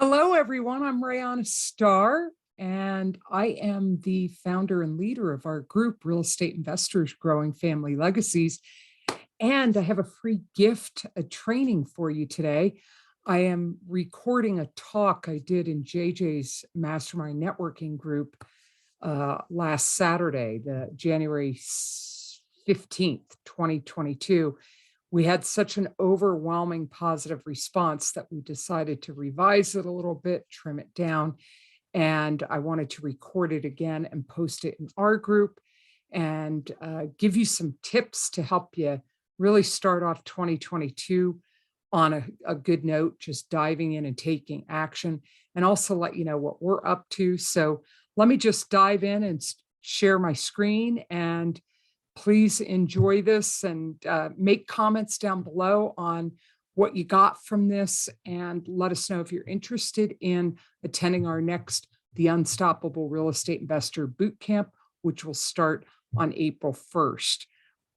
Hello, everyone. I'm Rayana Starr, and I am the founder and leader of our group, Real Estate Investors Growing Family Legacies. And I have a free gift, a training for you today. I am recording a talk I did in JJ's Mastermind Networking group last Saturday, the January 15th, 2022. We had such an overwhelming positive response that we decided to revise it a little bit, trim it down, and I wanted to record it again and post it in our group and give you some tips to help you really start off 2022 on a good note, just diving in and taking action, and also let you know what we're up to. So let me just dive in and share my screen, and please enjoy this and make comments down below on what you got from this, and let us know if you're interested in attending our next The Unstoppable Real Estate Investor Bootcamp, which will start on April 1st.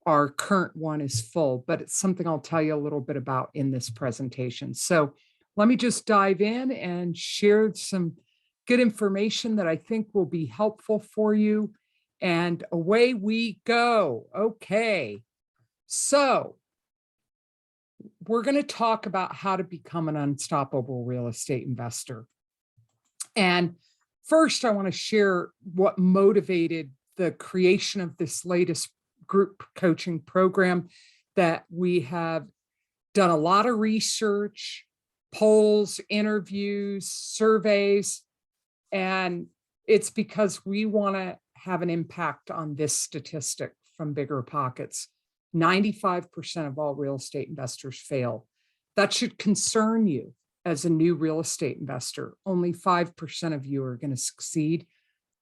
Our current one is full, but it's something I'll tell you a little bit about in this presentation. So let me just dive in and share some good information that I think will be helpful for you. And away we go. Okay, so we're going to talk about how to become an unstoppable real estate investor. And first, I want to share what motivated the creation of this latest group coaching program. That we have done a lot of research, polls, interviews, surveys, and it's because we want to have an impact on this statistic from Bigger Pockets. 95% of all real estate investors fail. That should concern you as a new real estate investor. Only 5% of you are going to succeed.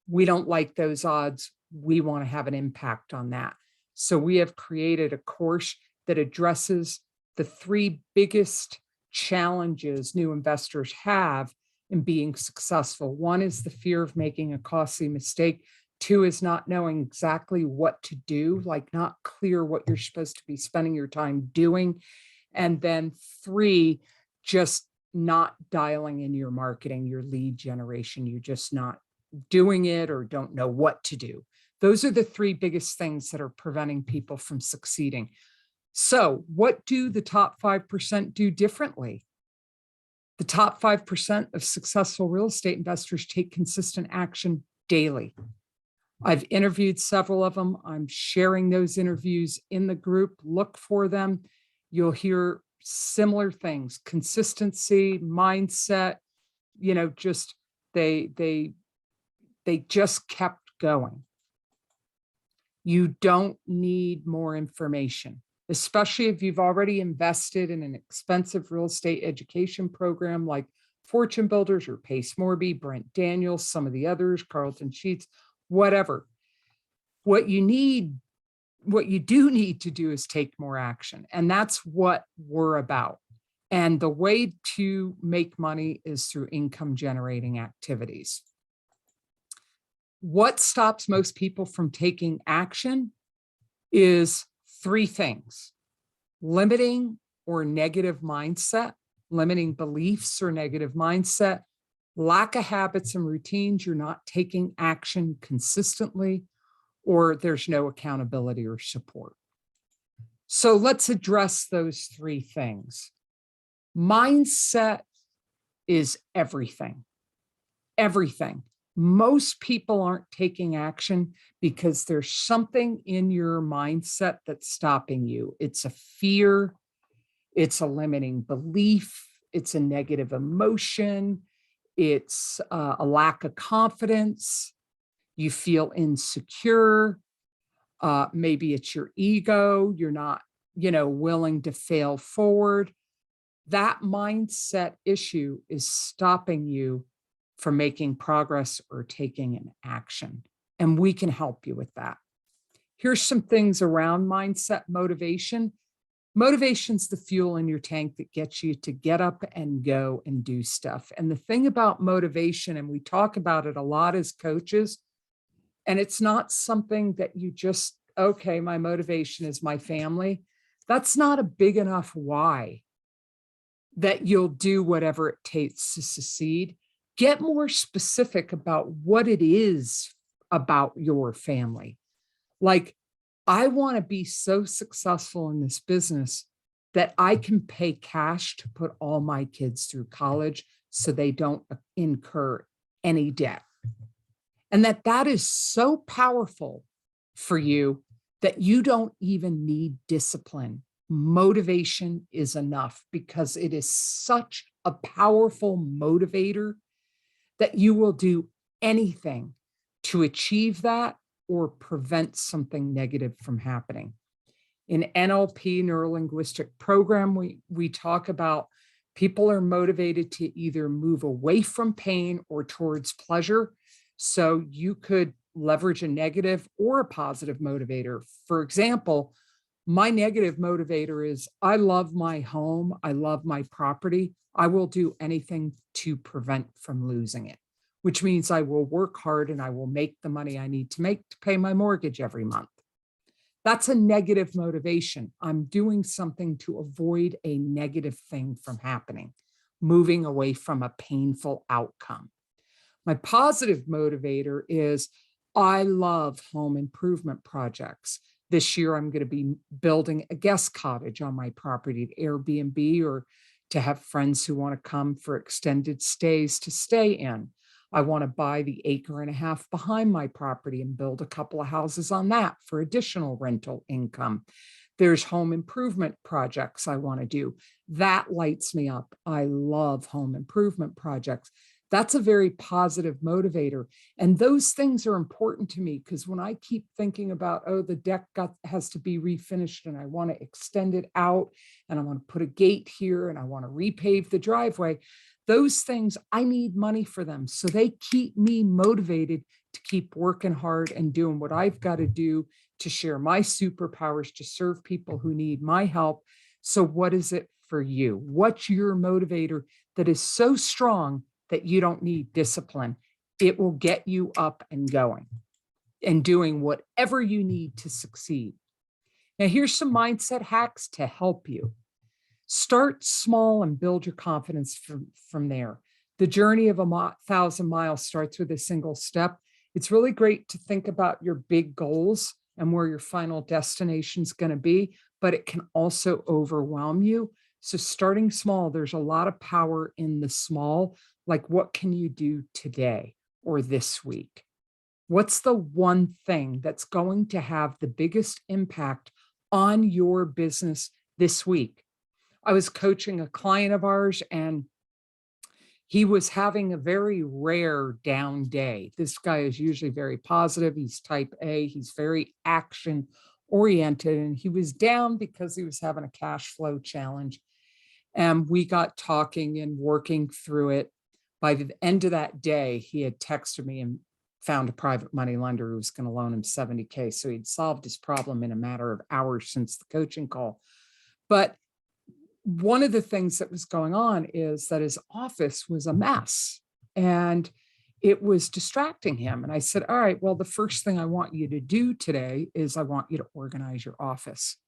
We don't like those odds. We want to have an impact on that. So we have created a course that addresses the three biggest challenges new investors have in being successful. One is the fear of making a costly mistake. Two is not knowing exactly what to do, like not clear what you're supposed to be spending your time doing. And then three, just not dialing in your marketing, your lead generation. You're just not doing it or don't know what to do. Those are the three biggest things that are preventing people from succeeding. So what do the top 5% do differently? The top 5% of successful real estate investors take consistent action daily. I've interviewed several of them. I'm sharing those interviews in the group. Look for them. You'll hear similar things: consistency, mindset, just they just kept going. You don't need more information, especially if you've already invested in an expensive real estate education program like Fortune Builders or Pace Morby, Brent Daniels, some of the others, Carlton Sheets, whatever. What you do need to do is take more action. And that's what we're about. And the way to make money is through income generating activities. What stops most people from taking action is three things: limiting or negative mindset, limiting beliefs or negative mindset, lack of habits and routines, you're not taking action consistently, or there's no accountability or support. So let's address those three things. Mindset is everything. Everything. Most people aren't taking action because there's something in your mindset that's stopping you. It's a fear, it's a limiting belief, it's a negative emotion, it's a lack of confidence, you feel insecure, maybe it's your ego, you're not, willing to fail forward. That mindset issue is stopping you from making progress or taking an action. And we can help you with that. Here's some things around mindset motivation. Motivation's the fuel in your tank that gets you to get up and go and do stuff. And the thing about motivation, and we talk about it a lot as coaches, and it's not something that you just, okay, my motivation is my family. That's not a big enough why. that you'll do whatever it takes to succeed. Get more specific about what it is about your family. Like, I want to be so successful in this business that I can pay cash to put all my kids through college so they don't incur any debt. And that is so powerful for you that you don't even need discipline. Motivation is enough because it is such a powerful motivator that you will do anything to achieve that or prevent something negative from happening. In NLP, neurolinguistic program, we talk about people are motivated to either move away from pain or towards pleasure. So you could leverage a negative or a positive motivator. For example, my negative motivator is I love my home. I love my property. I will do anything to prevent from losing it, which means I will work hard and I will make the money I need to make to pay my mortgage every month. That's a negative motivation. I'm doing something to avoid a negative thing from happening, moving away from a painful outcome. My positive motivator is I love home improvement projects. This year, I'm going to be building a guest cottage on my property to Airbnb or to have friends who want to come for extended stays to stay in. I want to buy the acre and a half behind my property and build a couple of houses on that for additional rental income. There's home improvement projects I want to do. That lights me up. I love home improvement projects. That's a very positive motivator. And those things are important to me because when I keep thinking about, oh, the deck has to be refinished and I want to extend it out and I want to put a gate here and I want to repave the driveway, those things, I need money for them. So they keep me motivated to keep working hard and doing what I've got to do to share my superpowers, to serve people who need my help. So what is it for you? What's your motivator that is so strong that you don't need discipline? It will get you up and going and doing whatever you need to succeed. Now, here's some mindset hacks to help you. Start small and build your confidence from there. The journey of 1,000 miles starts with a single step. It's really great to think about your big goals and where your final destination is going to be, but it can also overwhelm you. So starting small, there's a lot of power in the small. Like, what can you do today or this week? What's the one thing that's going to have the biggest impact on your business this week? I was coaching a client of ours and he was having a very rare down day. This guy is usually very positive. He's type A. He's very action oriented. And he was down because he was having a cash flow challenge. And we got talking and working through it. By the end of that day, he had texted me and found a private money lender who was going to loan him $70K. So he'd solved his problem in a matter of hours since the coaching call. But one of the things that was going on is that his office was a mess and it was distracting him. And I said, all right, well, the first thing I want you to do today is I want you to organize your office.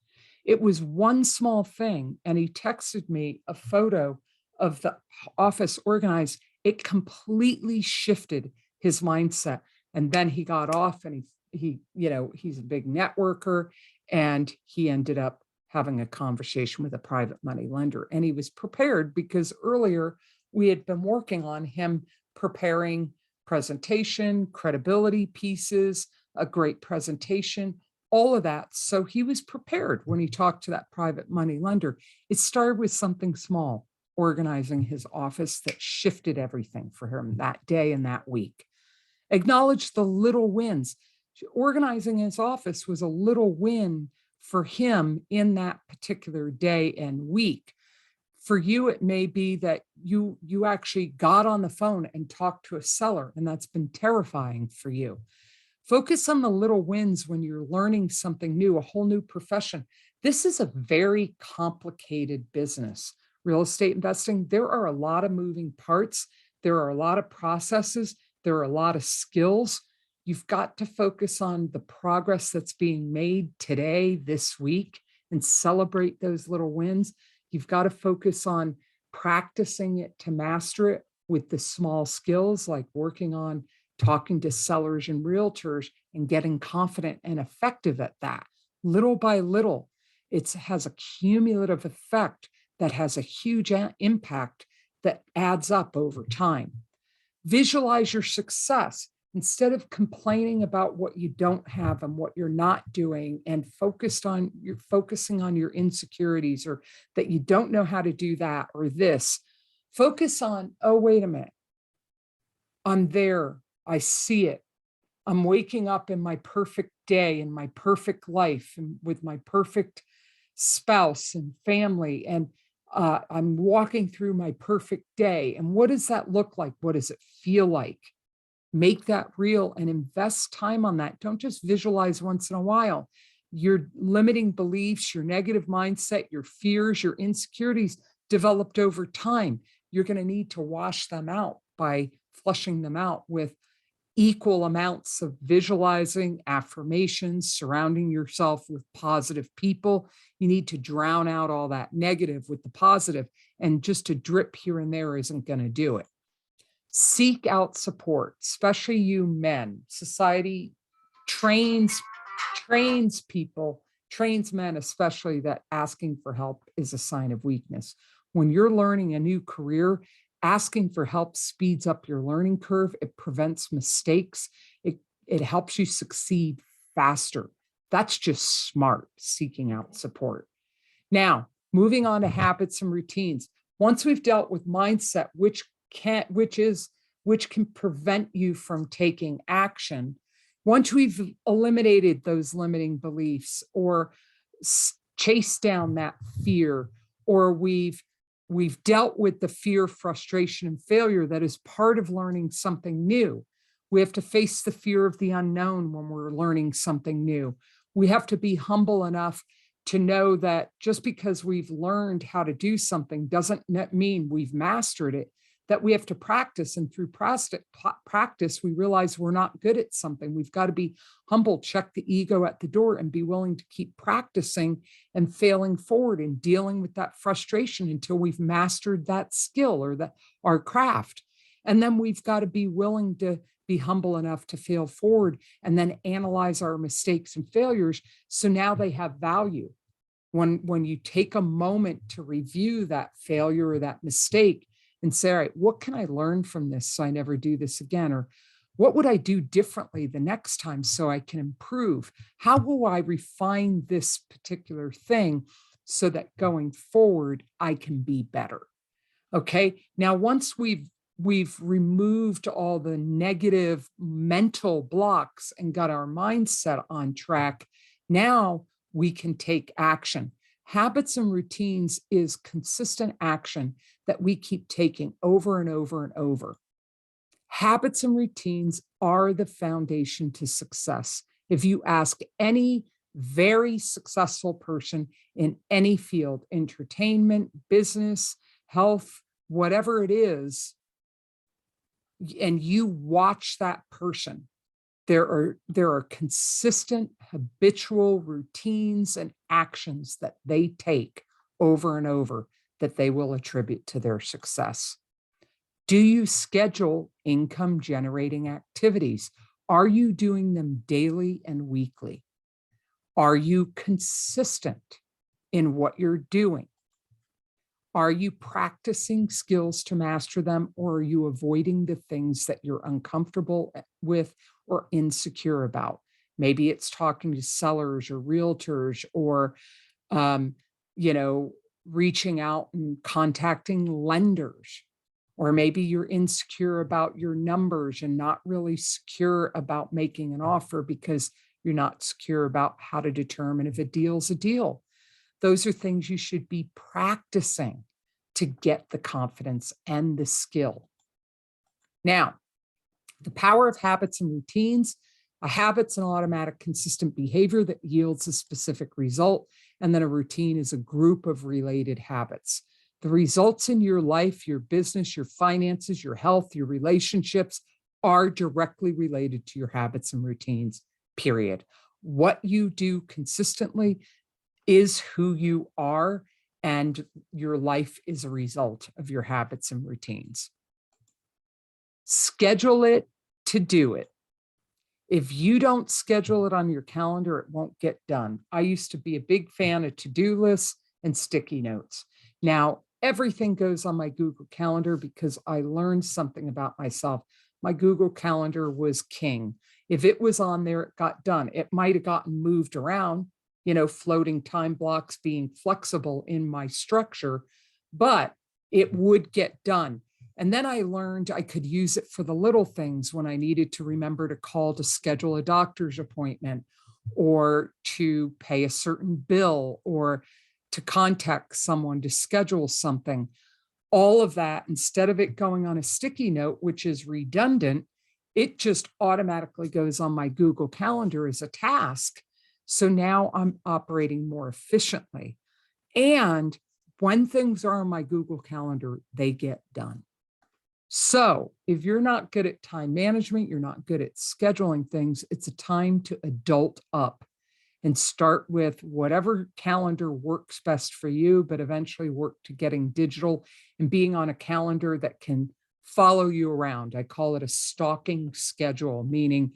It was one small thing. And he texted me a photo of the office organized. It completely shifted his mindset. And then he got off and he's a big networker and he ended up having a conversation with a private money lender. And he was prepared because earlier we had been working on him preparing presentation, credibility pieces, a great presentation, all of that. So he was prepared when he talked to that private money lender. It started with something small, organizing his office, that shifted everything for him that day and that week. Acknowledge the little wins. Organizing his office was a little win for him in that particular day and week. For you, it may be that you actually got on the phone and talked to a seller, and that's been terrifying for you. Focus on the little wins when you're learning something new, a whole new profession. This is a very complicated business. Real estate investing, there are a lot of moving parts. There are a lot of processes. There are a lot of skills. You've got to focus on the progress that's being made today, this week, and celebrate those little wins. You've got to focus on practicing it to master it with the small skills like working on talking to sellers and realtors and getting confident and effective at that. Little by little, it has a cumulative effect that has a huge impact that adds up over time. Visualize your success instead of complaining about what you don't have and what you're not doing, and focusing on your insecurities or that you don't know how to do that or this. Focus on, oh, wait a minute. I'm there. I see it. I'm waking up in my perfect day, in my perfect life, and with my perfect spouse and family. And I'm walking through my perfect day. And what does that look like? What does it feel like? Make that real and invest time on that. Don't just visualize once in a while. Your limiting beliefs, your negative mindset, your fears, your insecurities developed over time. You're going to need to wash them out by flushing them out with equal amounts of visualizing, affirmations, surrounding yourself with positive people. You need to drown out all that negative with the positive, and just a drip here and there isn't going to do it. Seek out support, especially you men. Society trains people, trains men especially, that asking for help is a sign of weakness. When you're learning a new career, asking for help speeds up your learning curve. It prevents mistakes. It helps you succeed faster. That's just smart, seeking out support. Now, moving on to habits and routines. Once we've dealt with mindset, which can prevent you from taking action, once we've eliminated those limiting beliefs or chased down that fear, or we've dealt with the fear, frustration, and failure that is part of learning something new. We have to face the fear of the unknown when we're learning something new. We have to be humble enough to know that just because we've learned how to do something doesn't mean we've mastered it, that we have to practice. And through practice, we realize we're not good at something. We've got to be humble, check the ego at the door, and be willing to keep practicing and failing forward and dealing with that frustration until we've mastered that skill or our craft. And then we've got to be willing to be humble enough to fail forward and then analyze our mistakes and failures. So now they have value. When you take a moment to review that failure or that mistake and say, all right, what can I learn from this so I never do this again? Or what would I do differently the next time so I can improve? How will I refine this particular thing so that going forward, I can be better? Okay. Now, once we've removed all the negative mental blocks and got our mindset on track, now we can take action. Habits and routines is consistent action that we keep taking over and over and over. Habits and routines are the foundation to success. If you ask any very successful person in any field, entertainment, business, health, whatever it is, and you watch that person, there are consistent habitual routines and actions that they take over and over that they will attribute to their success. Do you schedule income generating activities? Are you doing them daily and weekly? Are you consistent in what you're doing? Are you practicing skills to master them, or are you avoiding the things that you're uncomfortable with or insecure about? Maybe it's talking to sellers or realtors, or, reaching out and contacting lenders. Or maybe you're insecure about your numbers and not really secure about making an offer because you're not secure about how to determine if a deal's a deal. Those are things you should be practicing to get the confidence and the skill. Now, the power of habits and routines. A habit's an automatic, consistent behavior that yields a specific result, and then a routine is a group of related habits. The results in your life, your business, your finances, your health, your relationships are directly related to your habits and routines, period. What you do consistently is who you are, and your life is a result of your habits and routines. Schedule it to do it. If you don't schedule it on your calendar, it won't get done. I used to be a big fan of to-do lists and sticky notes. Now, everything goes on my Google Calendar because I learned something about myself. My Google Calendar was king. If it was on there, it got done. It might have gotten moved around, floating time blocks, being flexible in my structure, but it would get done. And then I learned I could use it for the little things when I needed to remember to call to schedule a doctor's appointment, or to pay a certain bill, or to contact someone to schedule something. All of that, instead of it going on a sticky note, which is redundant, it just automatically goes on my Google Calendar as a task. So now I'm operating more efficiently. And when things are on my Google Calendar, they get done. So if you're not good at time management, you're not good at scheduling things, it's a time to adult up and start with whatever calendar works best for you, but eventually work to getting digital and being on a calendar that can follow you around. I call it a stalking schedule, meaning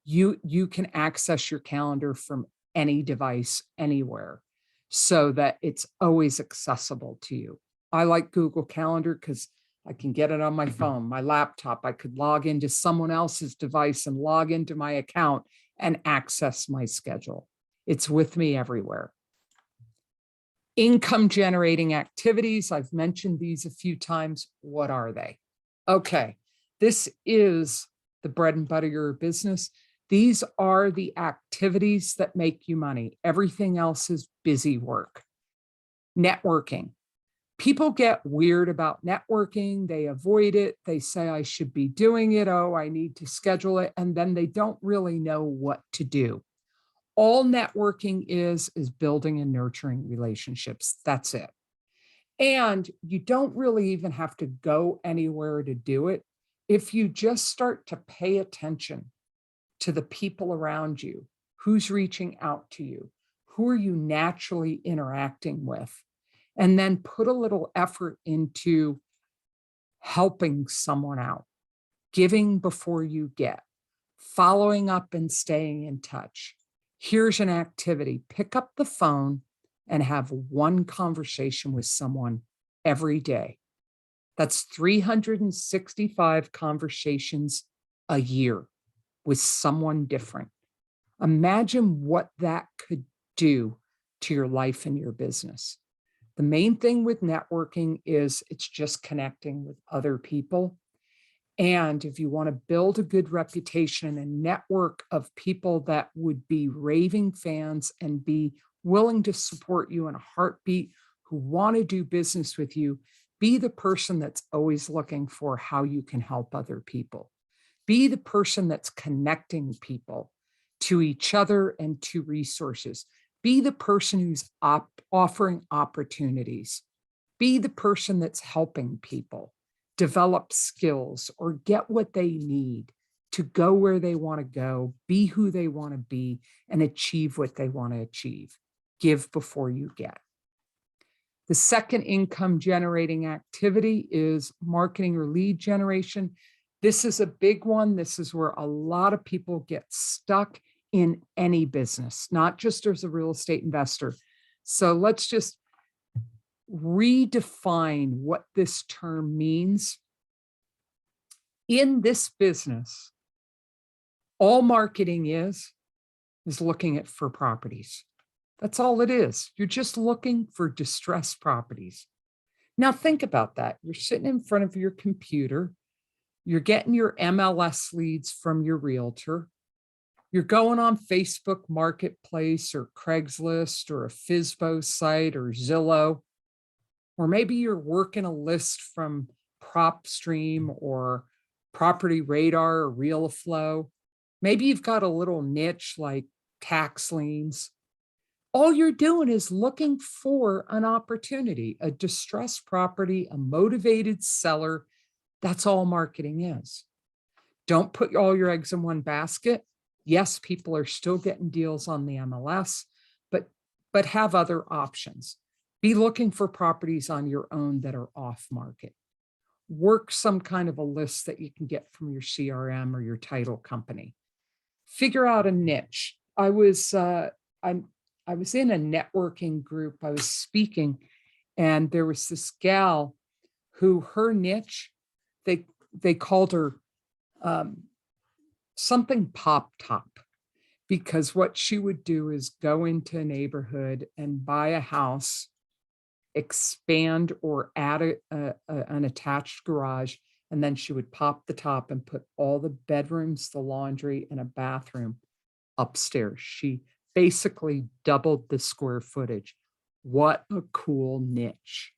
you can access your calendar from any device, anywhere, so that it's always accessible to you. I like Google Calendar because I can get it on my phone, my laptop. I could log into someone else's device and log into my account and access my schedule. It's with me everywhere. Income generating activities. I've mentioned these a few times. What are they? Okay, this is the bread and butter of your business. These are the activities that make you money. Everything else is busy work. Networking. People get weird about networking. They avoid it. They say, I should be doing it. Oh, I need to schedule it. And then they don't really know what to do. All networking is building and nurturing relationships. That's it. And you don't really even have to go anywhere to do it. If you just start to pay attention to the people around you, who's reaching out to you, who are you naturally interacting with, and then put a little effort into helping someone out, giving before you get, following up and staying in touch. Here's an activity. Pick up the phone and have one conversation with someone every day. That's 365 conversations a year with someone different. Imagine what that could do to your life and your business. The main thing with networking is it's just connecting with other people. And if you want to build a good reputation and a network of people that would be raving fans and be willing to support you in a heartbeat, who want to do business with you, be the person that's always looking for how you can help other people. Be the person that's connecting people to each other and to resources. Be the person who's offering opportunities. Be the person that's helping people develop skills or get what they need to go where they want to go, be who they want to be, and achieve what they want to achieve. Give before you get. The second income generating activity is marketing or lead generation. This is a big one. This is where a lot of people get stuck in any business, not just as a real estate investor. So let's just redefine what this term means. In this business, all marketing is looking for properties. That's all it is. You're just looking for distressed properties. Now think about that. You're sitting in front of your computer. You're getting your MLS leads from your realtor. You're going on Facebook Marketplace or Craigslist or a FSBO site or Zillow, or maybe you're working a list from PropStream or Property Radar or RealFlow. Maybe you've got a little niche like tax liens. All you're doing is looking for an opportunity, a distressed property, a motivated seller. That's all marketing is. Don't put all your eggs in one basket. Yes, people are still getting deals on the MLS, but have other options. Be looking for properties on your own that are off market. Work some kind of a list that you can get from your CRM or your title company. Figure out a niche. I was in a networking group. I was speaking, and there was this gal who her niche, they called her um, something pop top, because what she would do is go into a neighborhood and buy a house, expand or add an attached garage, and then she would pop the top and put all the bedrooms, the laundry, and a bathroom upstairs. She basically doubled the square footage. What a cool niche,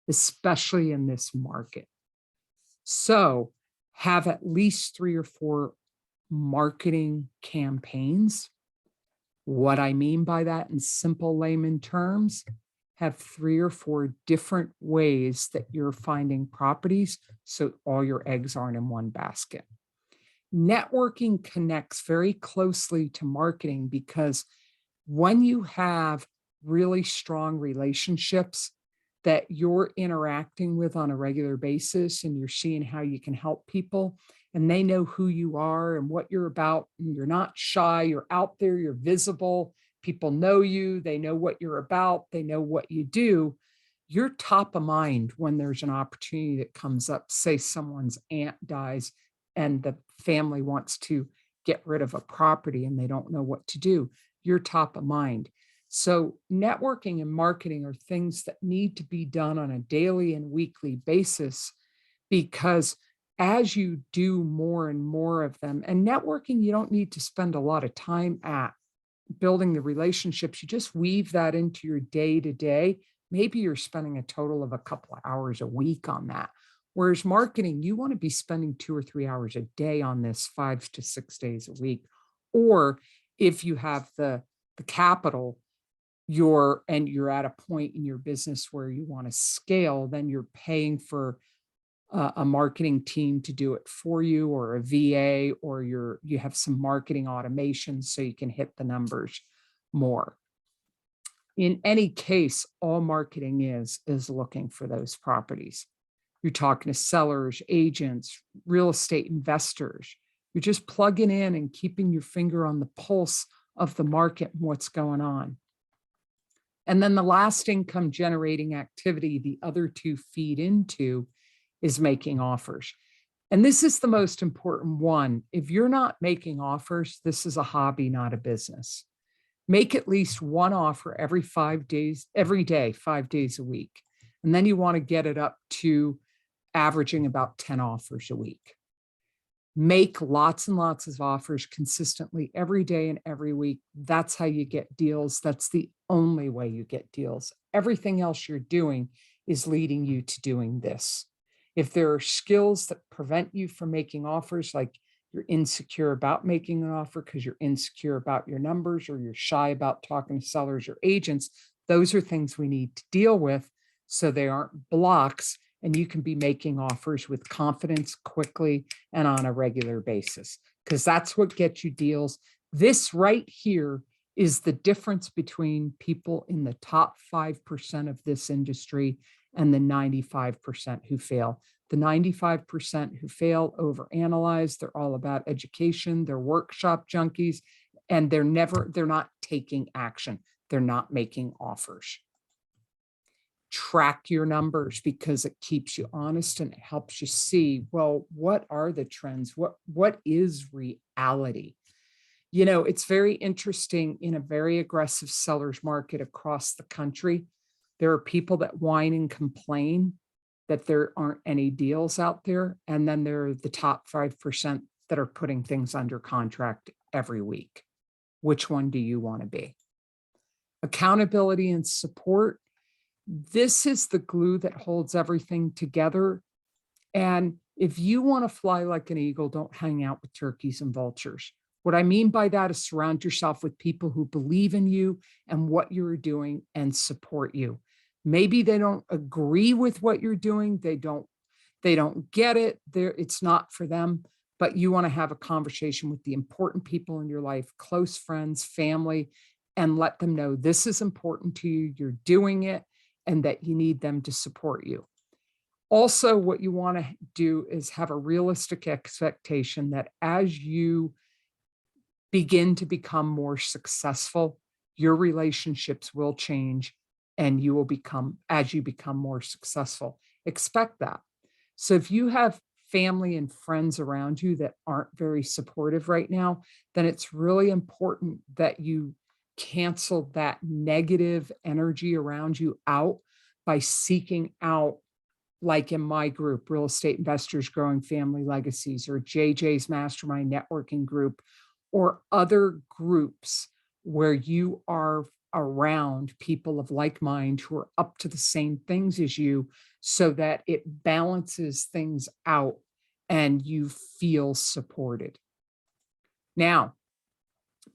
especially in this market. So have at least 3 or 4 marketing campaigns. What I mean by that in simple layman terms, have 3 or 4 different ways that you're finding properties so all your eggs aren't in one basket. Networking connects very closely to marketing, because when you have really strong relationships that you're interacting with on a regular basis, and you're seeing how you can help people, and they know who you are and what you're about, and you're not shy, you're out there, you're visible, people know you, they know what you're about, they know what you do, you're top of mind when there's an opportunity that comes up. Say someone's aunt dies and the family wants to get rid of a property and they don't know what to do. You're top of mind. So networking and marketing are things that need to be done on a daily and weekly basis, because as you do more and more of them, and networking, you don't need to spend a lot of time at building the relationships. You just weave that into your day to day. Maybe you're spending a total of a couple of hours a week on that. Whereas marketing, you want to be spending 2 or 3 hours a day on this, 5 to 6 days a week. Or if you have the capital, you're at a point in your business where you want to scale, then you're paying for a marketing team to do it for you, or a VA, or you have some marketing automation so you can hit the numbers more. In any case, all marketing is looking for those properties. You're talking to sellers, agents, real estate investors. You're just plugging in and keeping your finger on the pulse of the market and what's going on. And then the last income generating activity the other two feed into is making offers. And this is the most important one. If you're not making offers, this is a hobby, not a business. Make at least one offer every 5 days, every day, 5 days a week. And then you want to get it up to averaging about 10 offers a week. Make lots and lots of offers consistently every day and every week. That's how you get deals. That's the only way you get deals. Everything else you're doing is leading you to doing this. If there are skills that prevent you from making offers, like you're insecure about making an offer because you're insecure about your numbers, or you're shy about talking to sellers or agents, those are things we need to deal with so they aren't blocks, and you can be making offers with confidence, quickly, and on a regular basis, because that's what gets you deals. This right here is the difference between people in the top 5% of this industry and the 95% who fail. The 95% who fail overanalyze. They're all about education. They're workshop junkies, and they're not taking action. They're not making offers. Track your numbers, because it keeps you honest and it helps you see, well, what are the trends? What is reality? You know, it's very interesting. In a very aggressive seller's market across the country, there are people that whine and complain that there aren't any deals out there. And then there are the top 5% that are putting things under contract every week. Which one do you want to be? Accountability and support. This is the glue that holds everything together. And if you want to fly like an eagle, don't hang out with turkeys and vultures. What I mean by that is surround yourself with people who believe in you and what you're doing and support you. Maybe they don't agree with what you're doing. They don't get it. It's not for them, but you want to have a conversation with the important people in your life, close friends, family, and let them know this is important to you. You're doing it. and that you need them to support you. Also, what you want to do is have a realistic expectation that as you begin to become more successful, your relationships will change and you will become, as you become more successful, expect that. So if you have family and friends around you that aren't very supportive right now, then it's really important that you cancel that negative energy around you out by seeking out, like in my group, Real Estate Investors Growing Family Legacies, or JJ's Mastermind Networking Group, or other groups where you are around people of like mind who are up to the same things as you, so that it balances things out and you feel supported. Now,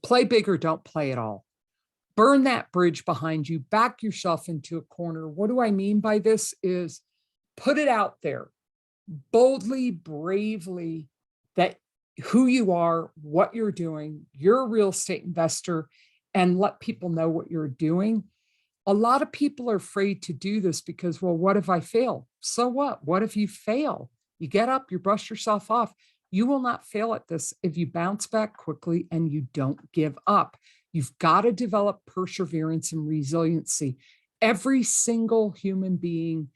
play big or don't play at all. Burn that bridge behind you, back yourself into a corner. What do I mean by this is put it out there boldly, bravely, that who you are, what you're doing, you're a real estate investor, and let people know what you're doing. A lot of people are afraid to do this because, well, what if I fail? So what? What if you fail? You get up, you brush yourself off. You will not fail at this if you bounce back quickly and you don't give up. You've got to develop perseverance and resiliency. Every single human being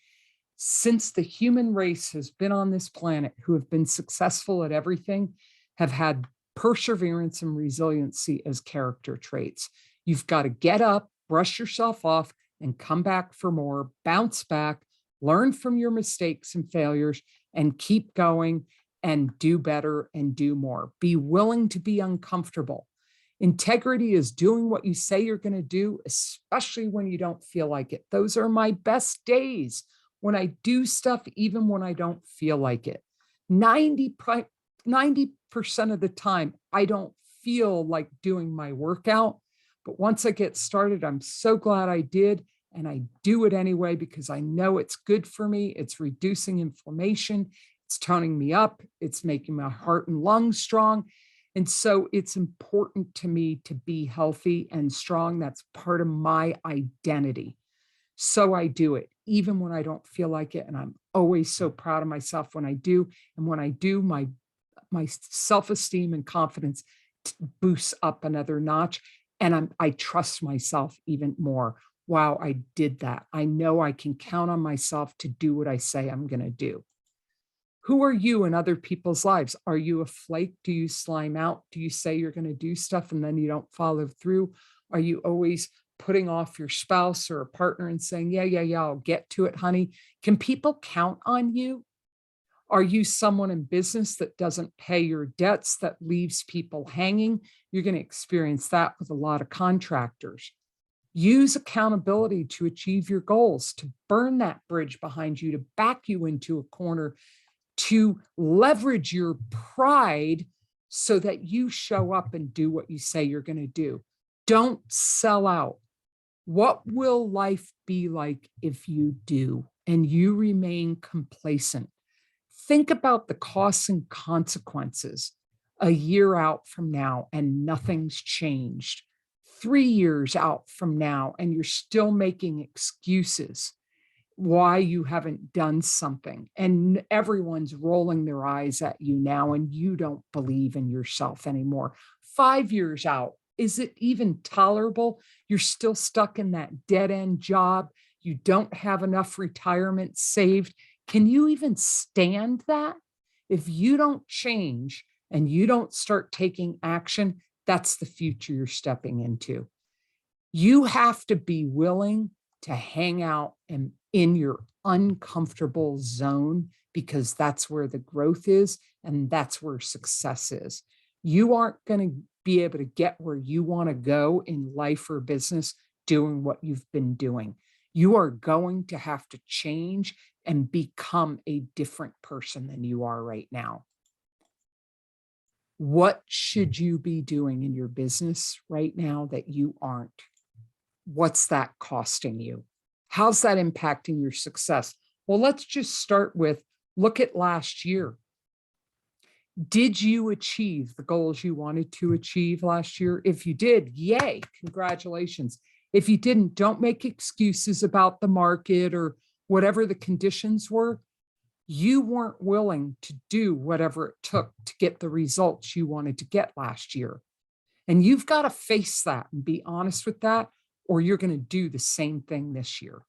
since the human race has been on this planet who have been successful at everything have had perseverance and resiliency as character traits. You've got to get up, brush yourself off, and come back for more, bounce back, learn from your mistakes and failures, and keep going and do better and do more. Be willing to be uncomfortable. Integrity is doing what you say you're going to do, especially when you don't feel like it. Those are my best days, when I do stuff, even when I don't feel like it. 90% of the time, I don't feel like doing my workout. But once I get started, I'm so glad I did. And I do it anyway because I know it's good for me. It's reducing inflammation. It's toning me up. It's making my heart and lungs strong. And so it's important to me to be healthy and strong. That's part of my identity. So I do it, even when I don't feel like it. And I'm always so proud of myself when I do. And when I do, my self-esteem and confidence boosts up another notch. And I trust myself even more. Wow, I did that. I know I can count on myself to do what I say I'm going to do. Who are you in other people's lives? Are you a flake? Do you slime out? Do you say you're going to do stuff and then you don't follow through? Are you always putting off your spouse or a partner and saying, yeah, I'll get to it, honey? Can people count on you? Are you someone in business that doesn't pay your debts, that leaves people hanging? You're going to experience that with a lot of contractors. Use accountability to achieve your goals, to burn that bridge behind you, to back you into a corner, to leverage your pride so that you show up and do what you say you're going to do. Don't sell out. What will life be like if you do and you remain complacent? Think about the costs and consequences a year out from now and nothing's changed. 3 years out from now and you're still making excuses why you haven't done something, and everyone's rolling their eyes at you now and you don't believe in yourself anymore. 5 years out, is it even tolerable? You're still stuck in that dead-end job. You don't have enough retirement saved. Can you even stand that? If you don't change and you don't start taking action, that's the future you're stepping into. You have to be willing to hang out in your uncomfortable zone, because that's where the growth is and that's where success is. You aren't going to be able to get where you want to go in life or business doing what you've been doing. You are going to have to change and become a different person than you are right now. What should you be doing in your business right now that you aren't? What's that costing you? How's that impacting your success? Well, let's just start with, look at last year. Did you achieve the goals you wanted to achieve last year? If you did, yay, congratulations. If you didn't, don't make excuses about the market or whatever the conditions were. You weren't willing to do whatever it took to get the results you wanted to get last year. And you've got to face that and be honest with that, or you're going to do the same thing this year.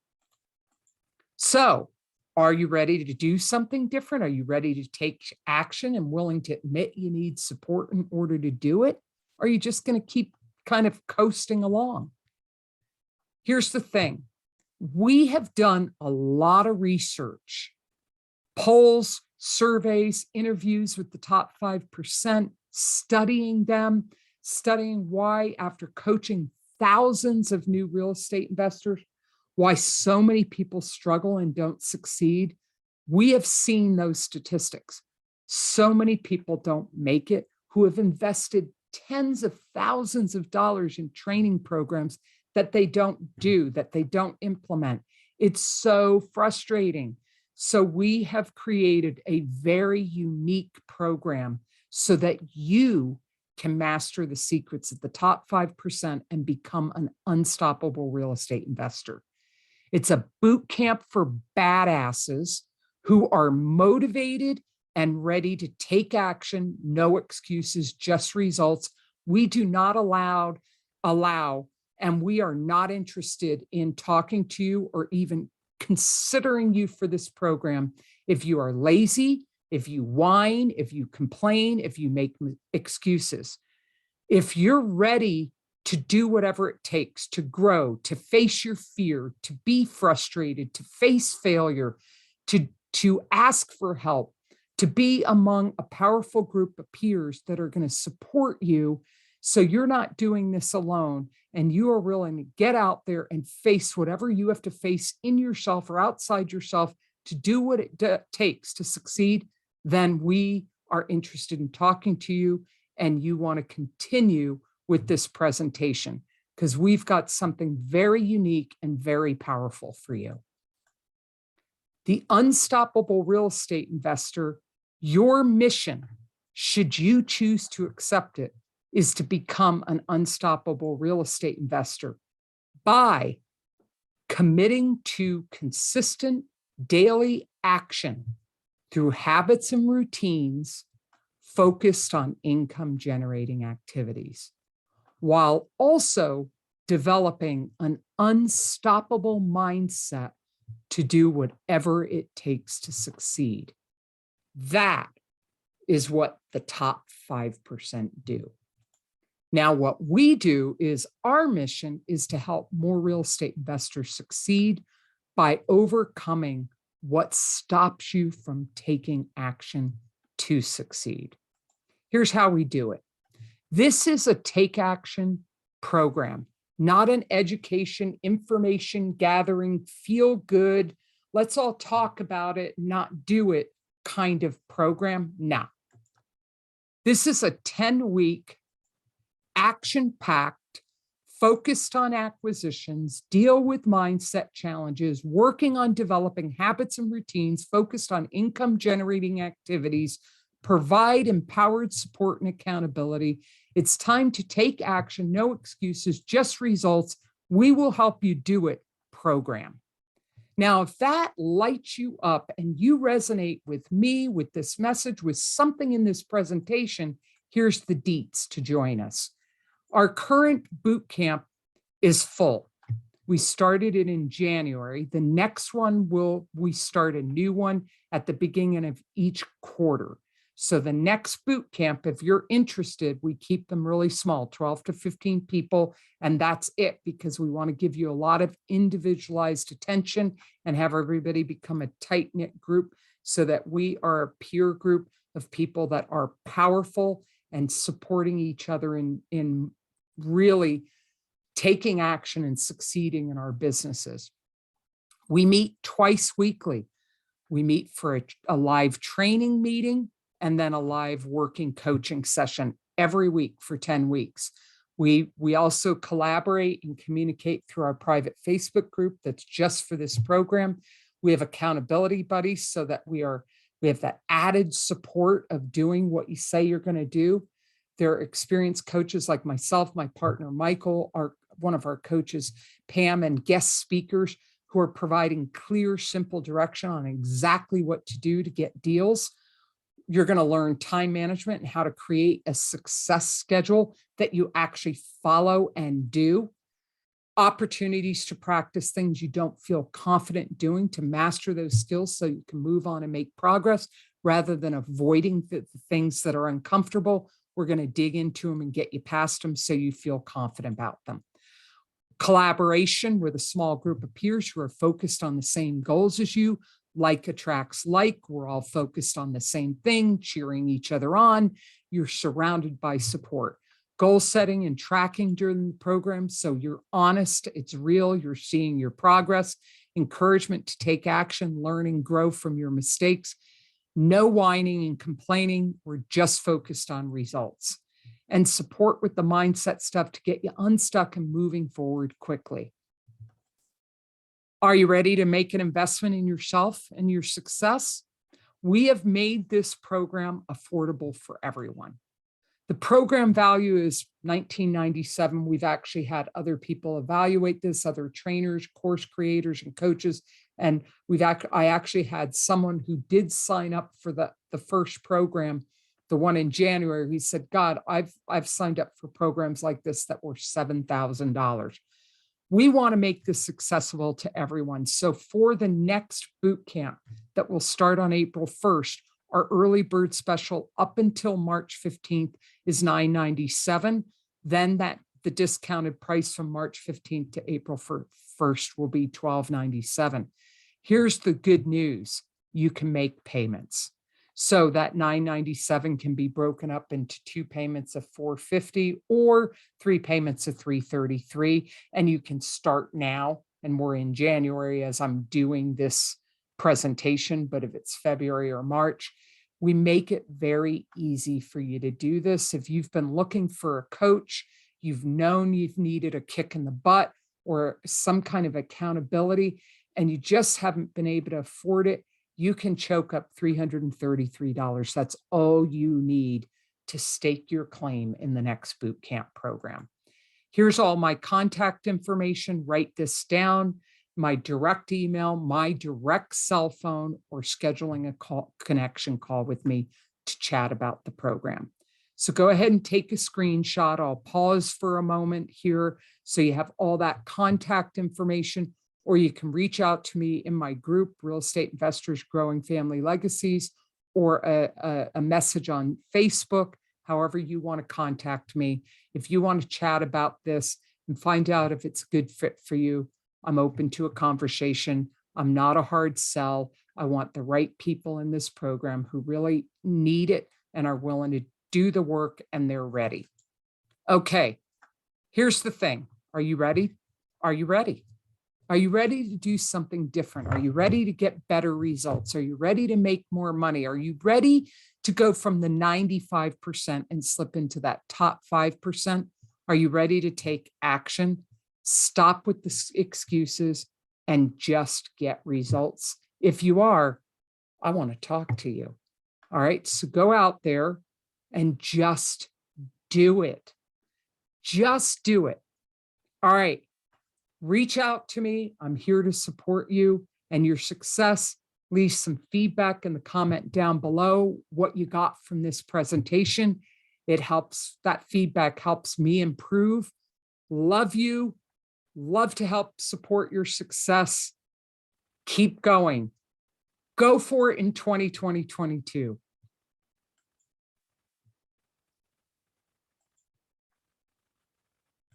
So, are you ready to do something different? Are you ready to take action and willing to admit you need support in order to do it? Or are you just going to keep kind of coasting along? Here's the thing. We have done a lot of research, polls, surveys, interviews with the top 5%, studying them, studying why, after coaching thousands of new real estate investors, why so many people struggle and don't succeed. We have seen those statistics. So many people don't make it who have invested tens of thousands of dollars in training programs that they don't do, that they don't implement. It's so frustrating. So we have created a very unique program so that you can master the secrets of the top 5% and become an unstoppable real estate investor. It's a boot camp for badasses who are motivated and ready to take action, no excuses, just results. We do not allow, and we are not interested in talking to you or even considering you for this program if you are lazy, if you whine, if you complain, if you make excuses. If you're ready to do whatever it takes to grow, to face your fear, to be frustrated, to face failure, to ask for help, to be among a powerful group of peers that are going to support you so you're not doing this alone and you are willing to get out there and face whatever you have to face in yourself or outside yourself to do what it takes to succeed, then we are interested in talking to you and you want to continue with this presentation because we've got something very unique and very powerful for you. The Unstoppable Real Estate Investor, your mission, should you choose to accept it, is to become an unstoppable real estate investor by committing to consistent daily action through habits and routines focused on income generating activities, while also developing an unstoppable mindset to do whatever it takes to succeed. That is what the top 5% do. Now, what we do is our mission is to help more real estate investors succeed by overcoming what stops you from taking action to succeed. Here's how we do it. This is a take action program, not an education, information gathering, feel good, let's all talk about it, not do it kind of program. No. This is a 10-week, action-packed, focused on acquisitions, deal with mindset challenges, working on developing habits and routines, focused on income-generating activities, provide empowered support and accountability. It's time to take action, no excuses, just results. We will help you do it program. Now, if that lights you up and you resonate with me, with this message, with something in this presentation, here's the deets to join us. Our current boot camp is full. We started it in January. The next one we start a new one at the beginning of each quarter. So the next boot camp, if you're interested, we keep them really small, 12 to 15 people, and that's it, because we want to give you a lot of individualized attention and have everybody become a tight-knit group so that we are a peer group of people that are powerful and supporting each other in really taking action and succeeding in our businesses. We meet twice weekly. We meet for a live training meeting and then a live working coaching session every week for 10 weeks. We also collaborate and communicate through our private Facebook group that's just for this program. We have accountability buddies so that we have that added support of doing what you say you're going to do. There are experienced coaches like myself, my partner, Michael, one of our coaches, Pam, and guest speakers who are providing clear, simple direction on exactly what to do to get deals. You're going to learn time management and how to create a success schedule that you actually follow and do. Opportunities to practice things you don't feel confident doing to master those skills so you can move on and make progress rather than avoiding the things that are uncomfortable. We're going to dig into them and get you past them so you feel confident about them. Collaboration with a small group of peers who are focused on the same goals as you. Like attracts like. We're all focused on the same thing, cheering each other on. You're surrounded by support. Goal setting and tracking during the program, so you're honest, it's real, you're seeing your progress. Encouragement to take action, learn and grow from your mistakes. No whining and complaining. We're just focused on results. And support with the mindset stuff to get you unstuck and moving forward quickly. Are you ready to make an investment in yourself and your success? We have made this program affordable for everyone. The program value is $19.97. We've actually had other people evaluate this, other trainers, course creators, and coaches. And I actually had someone who did sign up for the first program, the one in January. He said, God, I've signed up for programs like this that were $7,000. We want to make this accessible to everyone. So for the next boot camp that will start on April 1st, our early bird special up until March 15th is $9.97. Then the discounted price from March 15th to April 1st will be $12.97. Here's the good news. You can make payments. So that $9.97 can be broken up into 2 payments of $450 or 3 payments of $333. And you can start now. And we're in January as I'm doing this presentation, but if it's February or March, we make it very easy for you to do this. If you've been looking for a coach, you've known you've needed a kick in the butt or some kind of accountability, and you just haven't been able to afford it, you can choke up $333. That's all you need to stake your claim in the next boot camp program. Here's all my contact information. Write this down. My direct email, my direct cell phone, or scheduling a connection call with me to chat about the program. So go ahead and take a screenshot. I'll pause for a moment here so you have all that contact information, or you can reach out to me in my group, Real Estate Investors Growing Family Legacies, or a message on Facebook, however you want to contact me. If you want to chat about this and find out if it's a good fit for you, I'm open to a conversation. I'm not a hard sell. I want the right people in this program who really need it and are willing to do the work, and they're ready. Okay, here's the thing. Are you ready? Are you ready? Are you ready to do something different? Are you ready to get better results? Are you ready to make more money? Are you ready to go from the 95% and slip into that top 5%? Are you ready to take action? Stop with the excuses and just get results. If you are, I want to talk to you. All right, so go out there and just do it. Just do it. All right, reach out to me. I'm here to support you and your success. Leave some feedback in the comment down below what you got from this presentation. It helps, that feedback helps me improve. Love you. Love to help support your success. Keep going. Go for it in 2022.